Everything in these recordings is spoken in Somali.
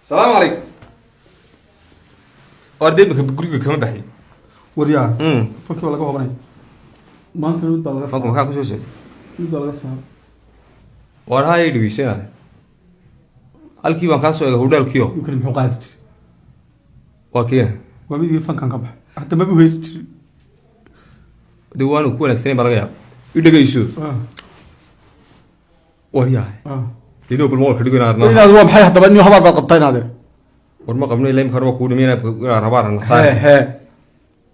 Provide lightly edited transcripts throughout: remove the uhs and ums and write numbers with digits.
السلام عليكم. أردت بك بقولك كمان بحي. وريا. فكر ولا قهوة ما أنت نود بالغ. فكر ما كان كل شيء. نود بالغ سهل. وراها يدوي شيء هذا. الكي ما كاسو هو ده الكيو. يمكن محقات. وكيه. وبيجي فن كان كبح. حتى ما بيهيس. دوان وكون أكسين برجع. يدقي يشوف. وريا. لأنه بالمول كده قلنا إذا هو بحي حتى بني هبار بقطعين هذا. ورما قبلنا اللي مخرب كود مينا بقول ربار النخاع. هه.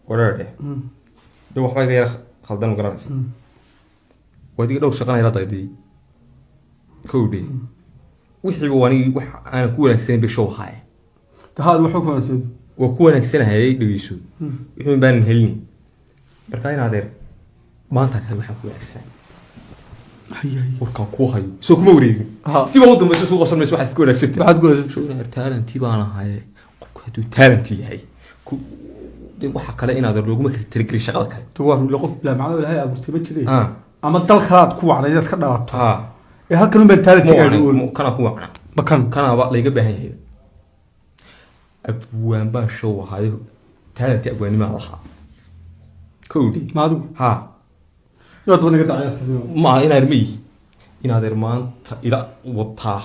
ورده. دو حبايب غير خلدان وقرانس. ودي دور شغلنا يلا طيدي. كودي. وحي واني أنا كون أكسين بشو هاي. هذا وحكم أسد. وكون أكسين هاي دقيسو. يحمل بان هلني. بركاين هذا. ما أنت هذا وحكم أكسين. هي. وركان كوهاي. سو كم وريدي. تبغى وضم بس سوق أصلا مسوي حس تكون أكسين. بعد قول. شو أنا تالنتي بانا هاي. هدو تالنتي هاي. waxa kale inaad loogu makri tirigri shaqada kale tuwaa la qof la macno ilaahay abuurtay ma jiray ama dalkaraad ku wacnay dad ka dhalato ee halkan baan taariikhtiga kana ku wacna bakan kana ba laga baahan yahay abwaan ba show hayo taariikhti abwaanima laha koodi maadu yaa doon naga dhacay ma ina irmi inaad irmaanta ila wataa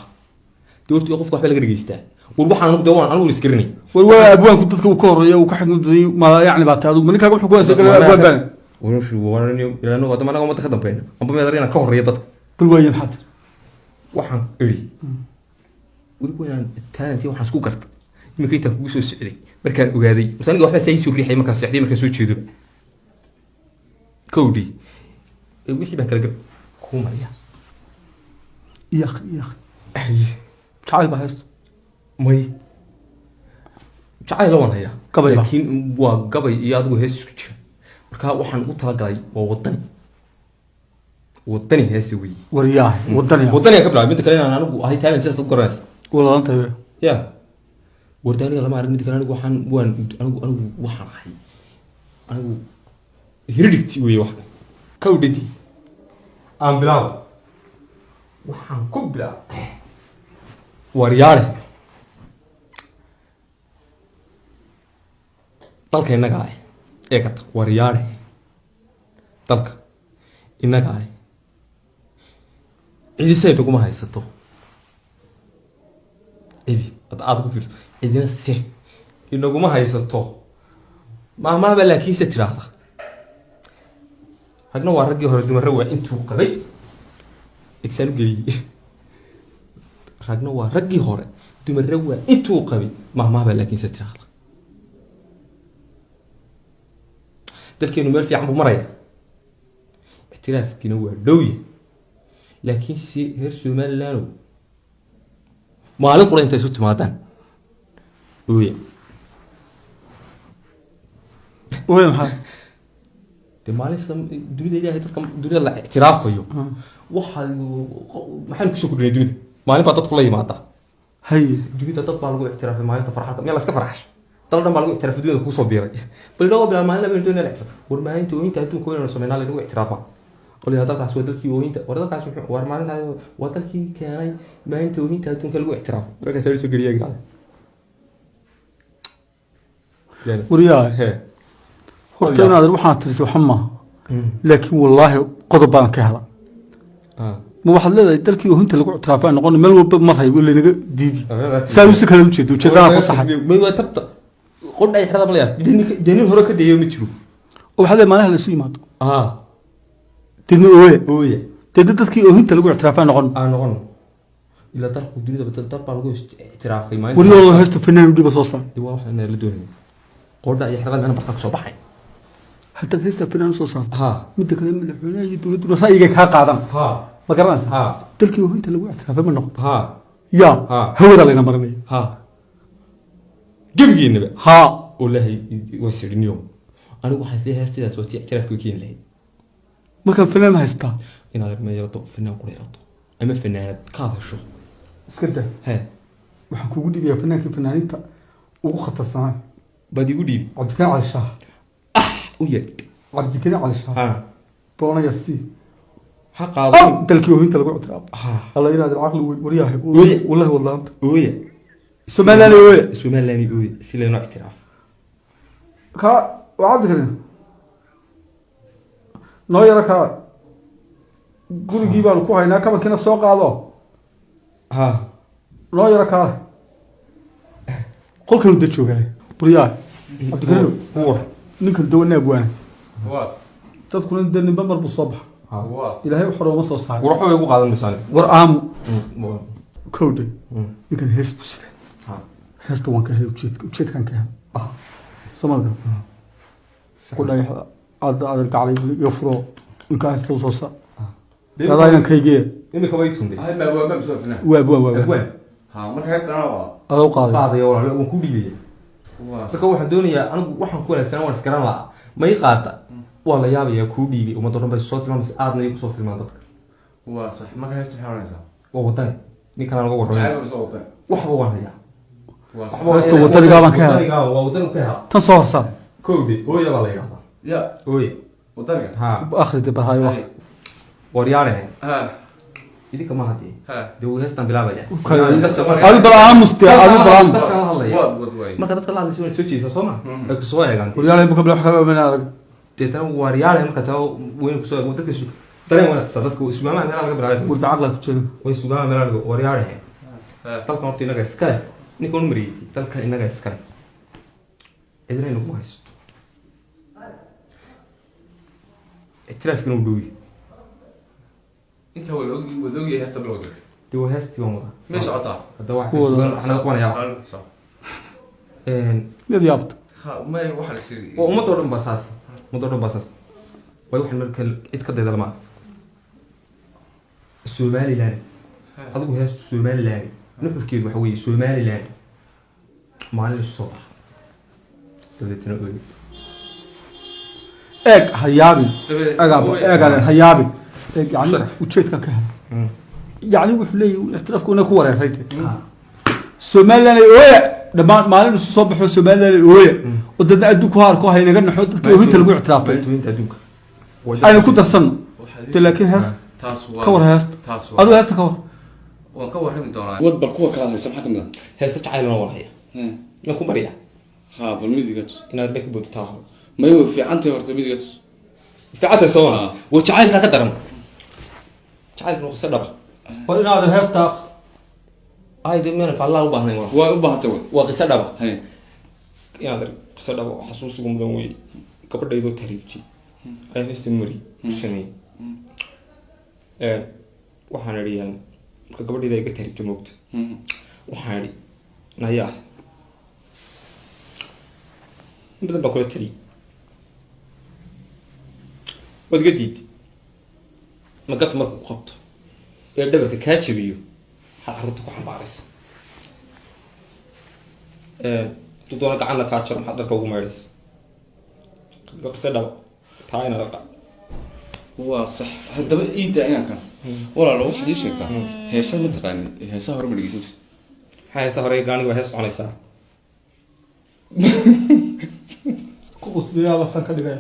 doortii qofka waxba laga dhageystaa waxaan anu dawaan anu iskirnay waa abwaanku dadka uu ka horeeyo uu ka xignuday ma yaani baataadu maninka wuxuu ku haysan karaa abwaan baan ونشو وراني لأنه قد ما أنا قمت أخدم بينه أما ما يدري أنا كهر يضط كل وين حد وحن إلي ويقول أنا التالنتي وحن سكو كرت يمكن تفوز السعودي مركان وجادي بس أنا واحد سيسو ريحة مركان سعودي مركان سوتش يدب كودي ويحي بكرة كومريا يا أخي تعال بحث ماي تعال لون هيا قبل لكن وقبل يادو هيس سوتش marka waxaan u talagalay waa wadani heesi weey wariyaah wadani ka bilaabay mid kale aan anigu ahay talent sida soo goraas walaanta ya wadani lama arag mid kale anigu waxaan waxaan ahay anigu hiridti weey wax ka udhidi aan bilaab waxaan ku bilaab wariyaah dalkeena gaay eegata wariyaare dalka inaga ay cidisay dhuguma haysato cidi aad ku fiirso cidina si inaguma haysato maamaaba laakiin se tiraahda hadna waa raggii hore dumar waa intuu qabay exam geliyay ragna waa raggii hore dumar waa intuu qabay maamaaba laakiin se tiraahda dadkeenu meel fiican buu maraya اعترافكina waa dhowye laakiin si heer Soomaaliland maalin qura intay soo timaadaan ooye maxaa de maalin dunida ilaahay dadka dunida la اعترافayo waxa maxay ku soo kordhinay dunida maalin baa dadku la yimaada hay dunida dad baa lagu اعترافay maalinta farxadda meel iska farxash طلعنا مع الاعتراف الدنيا كوسو بيري بلغه بلا ما لنا من دون الاعتراف ورما انت وانت هتكون كوين سمينا له اعترافا قول هذا قاس ودلكي وانت وردا قاس ورما انت ودلكي كان ما انت وانت هتكون كلو اعتراف رجع سير سو غريا قال يعني وريا horta inaad waxaan tirso xama laakiin wallahi qodob baan ka helay ma waxaad leedahay dalkii oo inta lagu اعترافaa noqon meel walba maray wala naga diidi saa si kala u jeedo jeedana ku saxay ma tabta قد أي حدا مليا دينين هرا كده يوم يجرو وهذا ما له لسوي ماتو دينين أوه تدتك كي أهين تلقوا اعترافان نقول نقول إلا ترى الدنيا بتلتقى بالقوا اعتراف ما والله هست فنان بدي بصوصا دي واحد أنا لدوني قد أي حدا أنا بطلق صباحي حتى هست فنان صوصا مدة كلام الحين يدور دون رأيك ها قاعدم ما كرناس تلقي أهين تلقوا اعترافان نقول يا هو ده اللي نمرني جبجي النبي ها والله يوسر اليوم أنا واحد فيها هستي أسوأ اعتراف كوكين له ما كان فنان هستا إن هذا ما يرطو فنان قري يرطو أما فنان كاظر شو سكده وحكوا قولي بيا فنان كيف فنان أنت وخط الصنع بدي قولي عبد كان على الشهر وياك عبد كان على الشهر بونا يسي حقا تلكيوه انت لقوا اعتراف الله ينادي العقل ورياح والله انت Somaliland ooye Somaliland ooye si loo ictiraaf ka wacdi karin noo yara ka gurigii baan ku haynaa kabankina soo qaado ha noo yara ka qolkan u dajoogay wariyaa abdikariim war ninkan dawanaa buwana waas dadkuna ninba mar buu soo baxa waas ilaahay wax rooma soo saaray war waxa way ku qaadan misaan war aamu kowde ninkan hees buu sida heesta waan ka helay ujeedkan ka helay samalka ku dhayax aad gaclay iyo furo ninka heesta soo sa dadaynan kaygee imika way tunday hay ma waa soo fina waa ha marka heesta ana waa adoo qaaday qaaday walaal waan ku dhiibay waas marka waxaan doonayaa anigu waxaan ku wanaagsan waan iskaran lahaa may qaata waa la yaabayaa ku dhiibay ummadda dhan bay soo tilmaamaysa aadna ay ku soo tilmaan dadka waas marka heesta maxay oranaysaa waa wadan ninkan aan uga warramay jacayl soo wadan waxba waan hayaa waas heesta wadanigaa baan ka helay wadanigaa waa wadan ka helay tan soo horsaa kowde ooya baa la yidhahdaa ya ooye wadaniga ha akhrida barhayo wax waryaanahe ha idinka ma hadii ha dee wuu heestan bilaabaya adu bal aamuste adu bal aamus dadka la hadlaya wad way marka dadka la hadlaysa soo jeedisa soo ma ay ku soo eegaan wariyaal buu ka bilaw xalaba mana arag deetan waryaanahe marka taa weyn ku soo eegaan dadka dareen wanaagsan dadka suugaamaha meel laga bilaabay warda caqla ku jira way suugaamaha meel laga waryaanahe ha dalka horta inaga iska leh ninka uu mariyay dalka inaga iska leh idin inuu haysto اعتراف كانوا بدوي انت هو ودوغي هسه بلوجر دو هاستي ومضى مش عطا هذا واحد هو احنا اخوان يا صح mid yaabta ما واحد يصير وما دورن باساس ما دورن باساس way waxaan marka cid ka dayda lama Somaliland adigu heesto Somaliland nuxurkeedu waxa weeye Somaliland maalin soo dadetana ogeey eeg hayaabin eegale hayaabin eeg yani ujeedkan ka helay yani wuxuu leeyahay ixtiraafku inay ku wareeray Somaliland ooya dhamaan maalin isu soo baxo Somaliland ooya oo dadna adduunku harko hay naga naxo dadka ooyinta lagu ictiraafay inta adduunka ayna ku darsan laakiin hees taas waa ka war heest taas adu heesta ka war waan ka warrami doonaa wad bal kuwa kala haysan maxaa kamid ah heesta jacaylna waa haya ma ku mariya ha bal midigat inaad bak boodto taaho ma yoo fiicantay horta midigat fiicantay soo waa jacaylka ka daran jacaylku qisa dhaba war inaad heesta ay deemaan falaa u baahnay waa u baahantay waa qisa dhaba hay inaad qisa dhaba xasuus ugu mudan way gabadhaydo tariibti ay heesta mari samee waxaan ariyaan marka gabadhayda ay ka tariibto moogta waxaan ari nayaa badan baa kula tari waad ga diid magaf markuu qabto ee dhabarka kaa jabiyo hal carruurta ku xambaaraysa intuu doona gacanna kaa jaro maxaad dharka ugu maydhaysa qise dhaba taa inaad dhaqa waa sax haddaba iida inaan kan walaalo waxaad ii sheegtaa heesa ma taqaani heesaha hore ma dhegeysan jirta maxaa heesa hore gaaniga waa hees soconaysaa qusliyaa basan ka dhigay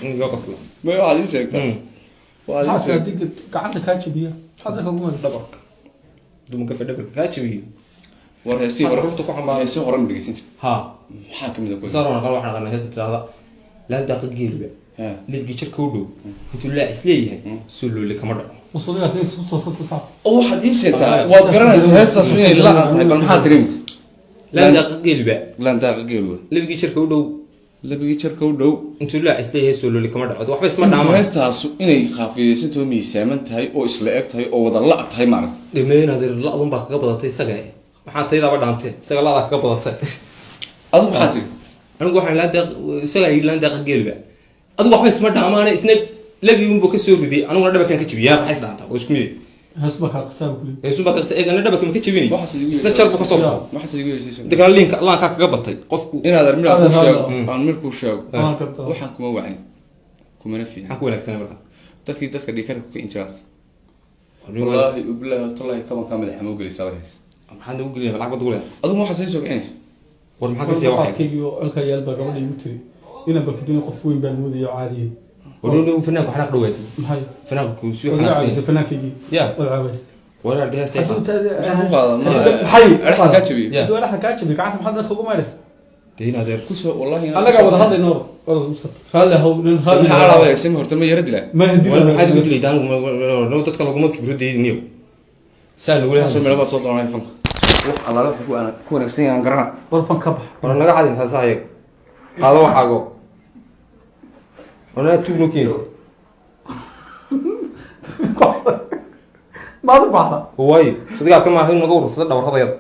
inga qosla ma waxaad ii sheegtaa waxa digta gacanta ka jabiya hadda ka guman dhabarka dumanka fa dhabarka kaa jabiyo war heestii hore carruurta ku xambaaraysa heesii hore ma dhegeysan jirta ha maxaa kamid ah saarona qal waxaan aqaanaa heesta tirahda laan daaqad geeliba ha libgi jirka u dhow intuu laa isleeyahay suloole kama dhaco wasadiga ka isku toosanta sax oo waxaad ii sheegtaa waad garanaysaa heestaas inay la tahay bal maxaa tirin laan daaqad geeliba laan daaqa geelwa libgi jirka u dhow labigii jarka u dhow intuu laa isleeyahay suloole kama dhaco waxba isma ama dhaamaan heestaas inay khaafiyeysantahay miisaaman tahay oo isla eg tahay oo wada la tahay maarag dhameyn adeer la-dun baa kaga badatay isaga maxaa taydaaba dhaantee isaga la-daa kaga badatay adigu maxaa tiri anigu waxaan laan daaq isaga ay laan daaqa geeliba adigu waxba isma dhaamaane isna labi unbuu ka soo riday aniguna dhabarkan ka jabiyaa maxay isdhaantaa waa isku mid heesba ka qasab kulli heesun baa ka eegana dhabarkan ka jabinay waxaas igu isna jar buu ka soo baxay waxaas igu yeeshay dadka laanka kaga batay qofku inaad armina ku sheego aan mirku sheego aan ka tahay waxaan kuma wacin kuma fiican maxaa ku wanaagsan marka dadka dhikar ku injiraas wallahi billahi tallahi kama kamid xamo gelisay wareys maxaa ugu geliyay lacag bad ugu leeyahay adigu waxaad soo soconays war maxaa ka sii waxay waxaadkaygiyo alka yaalba gabadha igu tiri inaan barkadin qof weyn baan moodaya caadiye wadoo fanaanku xanaaq dhawaatay maxay fanaanku si wadaacaysa fanaankaygii ya wadaacaysa ولا هدي هستي ku qaada ma حي arka ka jabiyo Yeah. دول احنا كاتب قاعد محضر كوكو مارس deena adeer ku soo wallahi انا قاعد هذا النور هلا هو maxaa alaa sim horta ma yara dilaan ما هدي ولا حد يقول لي دان لو تدخل لو ما كبروا دي نيو سال ولا soo meel baa soo doonay fanka allaala wuxuu ku ana ku wanaagsan yahay garana ورفن كبح ولا naga cadin haasaayay qaado waxaago ولا تقولوا كيس ما تبعها هواي صدق كل ما هي نقول صدق دور هذا يد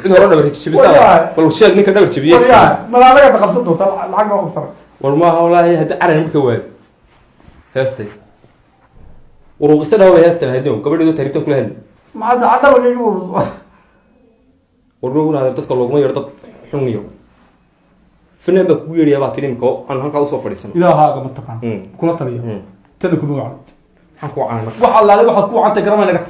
إذا رد بريك شيء بسا ولا شيء نك دور شيء وريا ما لا لقى تقبضته طلع العقل ما قبصر والما هو هي هد عرن مكوال هستي وروق سنة هو هستي هديهم قبل يدو تريتو كل هدي ما عاد عدا ولا يجيبوا والروق هذا تدخل لو ما يرد حنيو فينا بكوير يا باتريم كو أنا هنقول صوفر السنة إلى هذا منطقة كل طريقة تلكم وعد حكوا عنه waxa la leeyahay waxa ku canta garama naga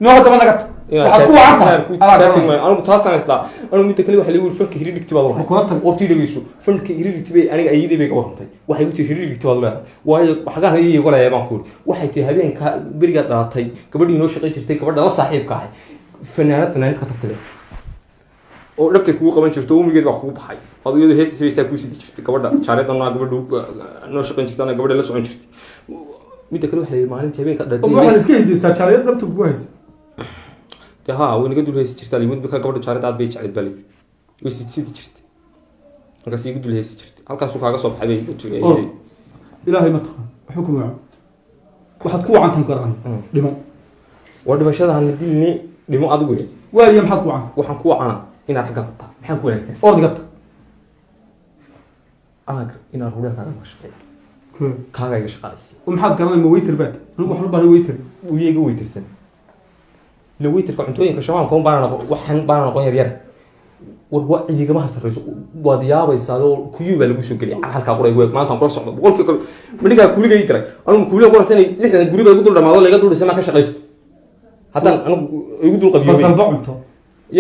noo hadaba naga waxa ku canta أنا متواصل إسلا أنا متكلم واحد يقول فنك هريد اكتباد الله قلت لي جيسو فنك هريد اكتباد أنا أيدي بيك أورطي واحد يقول هريد اكتباد الله واحد حاجة هي يقول يا ماكور واحد تهابين برجع طلعتي قبل ينوش قيت تشتري قبل لا صاحب كاي فنانات خطبت له وربت كوي قبل شفته ومجد وحكوب حي هذا يده هيس سويسا كوي شفت قبل شارع أنا قبل نوش قيت شفت أنا قبل لا سوين شفت متكلم واحد المعلم تهابين waxa iska hidistaa chaaliyad dabta ku haysa ها وين قدوا هيس شفت اللي مود بكا قبل شارع داد بيش على بالي ويسيت شفت halkaas igu dul heesi jirtay halkaas uu kaaga soo baxay bay jirtay ilaahay ma taqaan xukum waa waxaad ku wacantan karaan dhimo waa dhimashada aan dilni dhimo adigu yahay waaliya maxaad ku wacan waxaan ku wacana inaad xagga qabta maxaan ku wanaagsan ordigata anaga inaad huraan kaaga shaqeeyo kaaga iga shaqalaysi maxaad garanay ma waiter baad anigu waxaan u baahnay waiter uu iyaga waitersan la waiterka cuntooyinka shabaanka un baana waxaan baana noqon yar yar war igama hasarayso waad yaabaysaa oo kuyuuba lagu soo geliyay halka qoray weeg maanta kula socdo boqolkii kale maniga kuliga ii diray anigu kuliga qorsanay lixdan guriga igu dul dhamaado laga dul dhisay ma ka shaqaysto hadan anigu igu dul qabiyo qalba cunto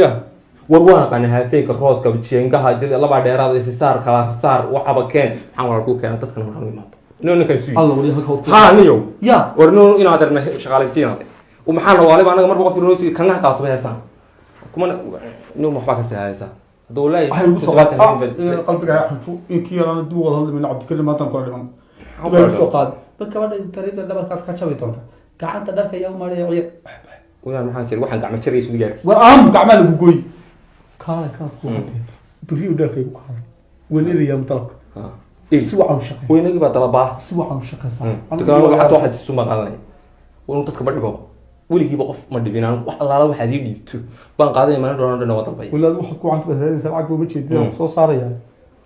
ya war waan qana haafeenka rooska jeengaha jid laba dheeraad is saar kala saar waxaba keen waxaan wala ku keenay dadkan markaan imaado inuu kala sii Allah wali halka ha niyo ya war inuu inaad arna shaqaalaysiinade ومحل والله anaga marba qof inuu kana qaato baysan kuma inuu maxba ka saayaysa dawlay waxay ugu soo qaatay qalbiga xuntu inkii yarana dib wada hadlay min cabdikariim maanta ku dhiman waxay soo qaad marka wada tariida dhabarkaas ka jabay doonta gacanta dharka yaa maaraya ciyaar ويا maxaa jiray waxaan gacmo jaray isu digaag war aan gacmo lagu gooy kaala kaad ku qatay biriyo dharka ku qaad waliir yaa mutalabka si waxa uu shaqeeyo weynagi baa dalaba si waxa uu shaqeeyaa dadka lacagta waxa si suma qaadanay uu dadka badhibo weligiiba qof ma dhibinaan wax allaala waxaad ii dhiibto baan qaaday imaan doona dhan wada dalbay walaal waxa ku canta badan lacag ma jeedin soo saaraya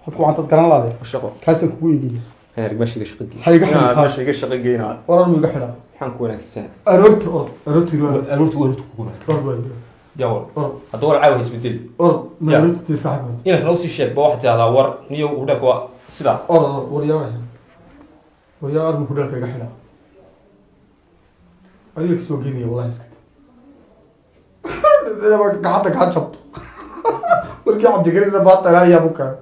waxa ku canta garan laade shaqo kaas ku yeeyay heer mashiga shaqadii hayga mashiga shaqa geynaa waran miga xidha waxaan ku wanaagsan aroorti ku wanaagsan يا ور هدول عاوز يسبدل ما ريت صاحبي إنك لو سيشيت بواحد هذا ور نيو وده كوا سدا وريا أرمي كلها كي جحنا أريك سوقيني والله اسكت أنا ما قعدت شبط ورجع عبد الجليل ما طلع يا بكرة